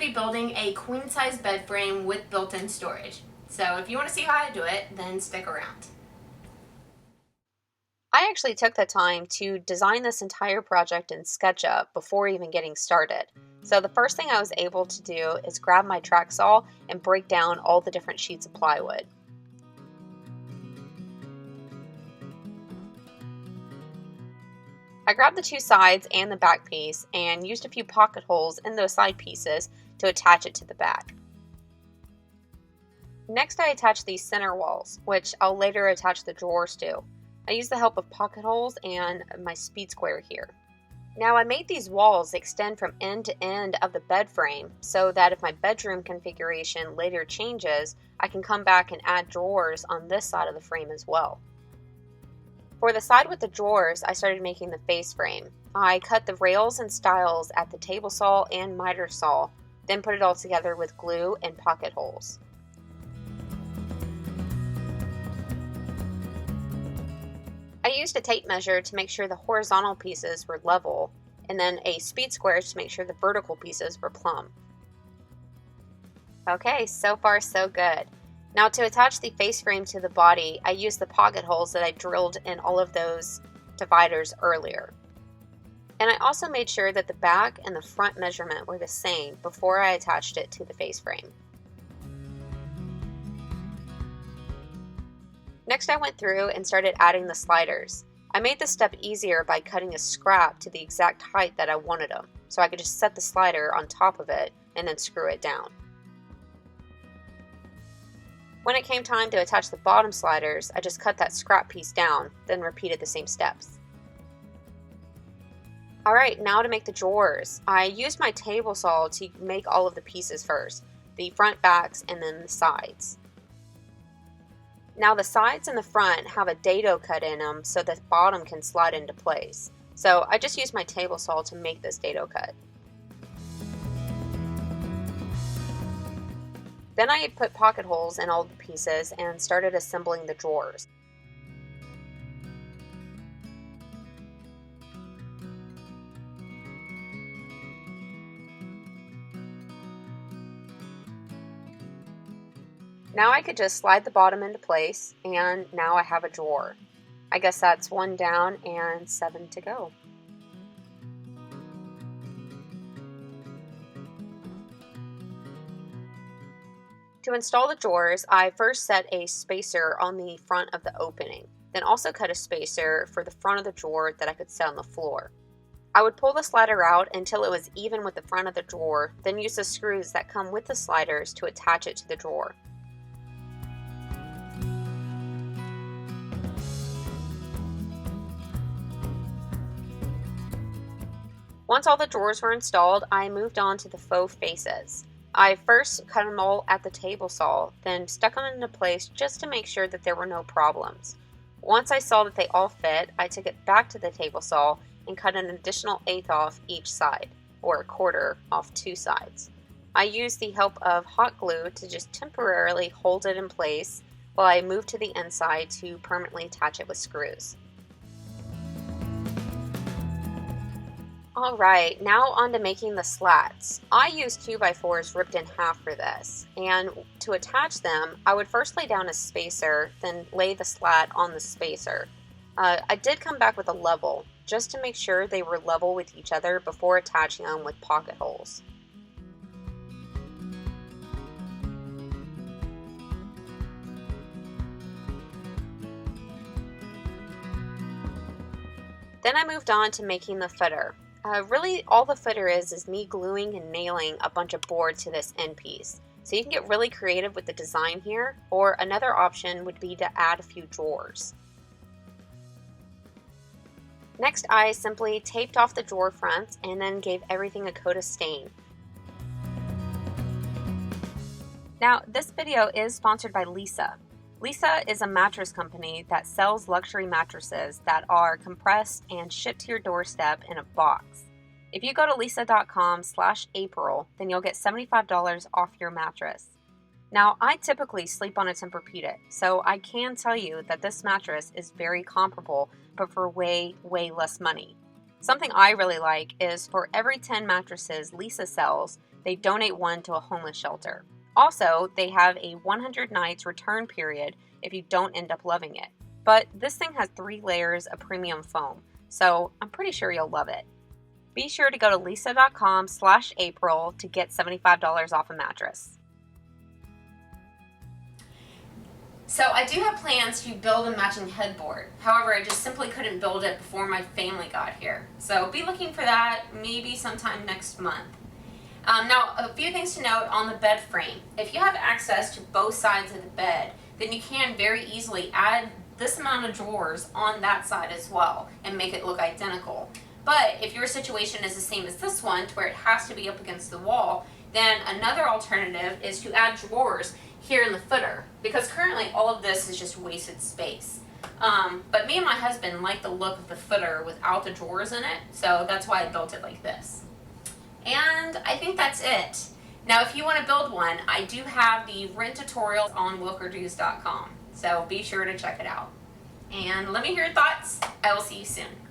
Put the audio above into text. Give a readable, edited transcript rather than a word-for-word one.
to be building a queen-size bed frame with built-in storage. So if you want to see how I do it, then stick around. I actually took the time to design this entire project in SketchUp before even getting started. So the first thing I was able to do is grab my track saw and break down all the different sheets of plywood. I grabbed the two sides and the back piece and used a few pocket holes in those side pieces to attach it to the back. Next, I attached these center walls, which I'll later attach the drawers to. I used the help of pocket holes and my speed square here. Now I made these walls extend from end to end of the bed frame so that if my bedroom configuration later changes, I can come back and add drawers on this side of the frame as well. For the side with the drawers, I started making the face frame. I cut the rails and stiles at the table saw and miter saw, then put it all together with glue and pocket holes. I used a tape measure to make sure the horizontal pieces were level, and then a speed square to make sure the vertical pieces were plumb. Okay, so far so good. Now to attach the face frame to the body, I used the pocket holes that I drilled in all of those dividers earlier. And I also made sure that the back and the front measurement were the same before I attached it to the face frame. Next, I went through and started adding the sliders. I made this step easier by cutting a scrap to the exact height that I wanted them, so I could just set the slider on top of it and then screw it down. When it came time to attach the bottom sliders, I just cut that scrap piece down, then repeated the same steps. Alright, now to make the drawers. I used my table saw to make all of the pieces first, the front, backs, and then the sides. Now the sides and the front have a dado cut in them so the bottom can slide into place. So I just used my table saw to make this dado cut. Then I had put pocket holes in all the pieces and started assembling the drawers. Now I could just slide the bottom into place, and now I have a drawer. I guess that's 1 down and 7 to go. To install the drawers, I first set a spacer on the front of the opening, then also cut a spacer for the front of the drawer that I could set on the floor. I would pull the slider out until it was even with the front of the drawer, then use the screws that come with the sliders to attach it to the drawer. Once all the drawers were installed, I moved on to the faux faces. I first cut them all at the table saw, then stuck them into place just to make sure that there were no problems. Once I saw that they all fit, I took it back to the table saw and cut an additional 1/8 off each side, or 1/4 off 2 sides. I used the help of hot glue to just temporarily hold it in place while I moved to the inside to permanently attach it with screws. Alright, now on to making the slats. I used 2x4s ripped in half for this, and to attach them, I would first lay down a spacer, then lay the slat on the spacer. I did come back with a level, just to make sure they were level with each other before attaching them with pocket holes. Then I moved on to making the footer. Really, all the footer is me gluing and nailing a bunch of board to this end piece. So you can get really creative with the design here, or another option would be to add a few drawers. Next, I simply taped off the drawer fronts and then gave everything a coat of stain. Now, this video is sponsored by Leesa. Leesa is a mattress company that sells luxury mattresses that are compressed and shipped to your doorstep in a box. If you go to leesa.com/April, then you'll get $75 off your mattress. Now, I typically sleep on a Tempur-Pedic, so I can tell you that this mattress is very comparable, but for way, way less money. Something I really like is for every 10 mattresses Leesa sells, they donate one to a homeless shelter. Also, they have a 100 nights return period if you don't end up loving it. But this thing has 3 layers of premium foam, so I'm pretty sure you'll love it. Be sure to go to lisa.com/April to get $75 off a mattress. So I do have plans to build a matching headboard. However, I just simply couldn't build it before my family got here. So be looking for that maybe sometime next month. Now, a few things to note on the bed frame. If you have access to both sides of the bed, then you can very easily add this amount of drawers on that side as well and make it look identical. But if your situation is the same as this one, to where it has to be up against the wall, then another alternative is to add drawers here in the footer, because currently all of this is just wasted space. But me and my husband like the look of the footer without the drawers in it, so that's why I built it like this. And I think that's it. Now, if you want to build one, I do have the rent tutorials on wilkerdues.com, so be sure to check it out. And let me hear your thoughts. I will see you soon.